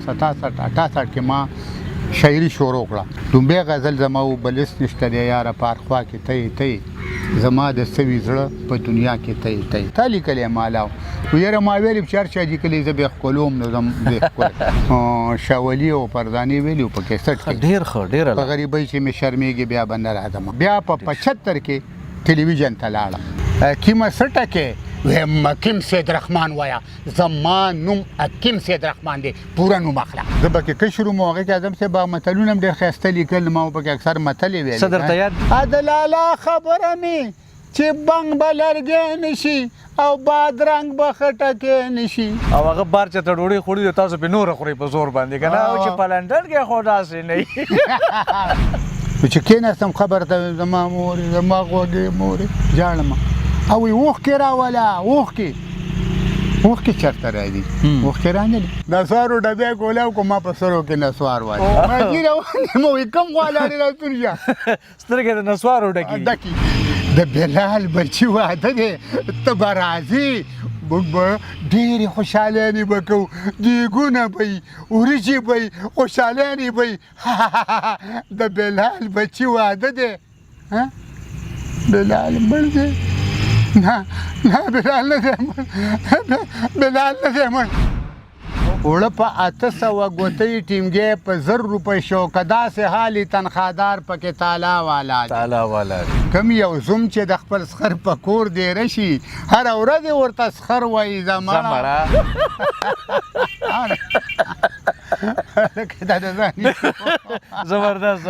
67-68 کې ما شاعري شروع کړه. لومبۍ غزل زما و بلس نشته دی یاره په هر خوا کې تی زما د سوي زړه په دنیا کې تی تا لیکلی مالا خو یاره ما ویلي چې هر چا لیکلی زه بیا ښکلوم نو زه شاولي او پردانې ویلي په کیسټ کې ډېر ښه ډېر په غریبۍ چې مې شرمېږي بیا به نه راځم. بیا په 75 کې ټلویزیون ته لاړم. کیمه سټه کې ویم حکیم سید رحمان وایا زما نوم حکیم سید رحمان دی پوره نوم اخله. زه به کې کشر وم هغې کې اعظم صاحب متلونه هم ډېر ښایسته لیکل ما پکې اکثر متلې ویلې. څه درته یاد د لالا خبره مې چې بنګ به لرګی نشي او بادرنګ به خټکی نشي او هغه بار چې ته ډوډۍ خوړي دی تاسو پې نوره خورئ په زور باندې که نه او چې په لنډن کې خو داسې نه وي. چې کېناستم خبر ته زما مورې زما غوږې مورې ژاړم او وی اوښکې راوله اوښکې چېرته راځي اوښکې رانهلي نسوارو ډبې ګولاو کو ما په سرو کې نسوار وایي ما جي روان یم وایي کم غوا لاړې راستون شه سترګې د نسوارو ډکي د بلال بچي واده دی ته به راځې موږ به ډېرې خوشحالانې به کوو دیګونه به وي وریجې به وي خوشحالانې به وي د بلال بچي واده دی بلال مړ دی نه بلال نه دی مړ اوړه په 800 ګوتې ټینګې په 1000 روپۍ شو که داسې حالي تنخوادار پکې تالا والا کم یو زوم چې د خپل سخر په کور دی رشي هره ورځ ورته سخر وایي زمړه زبردست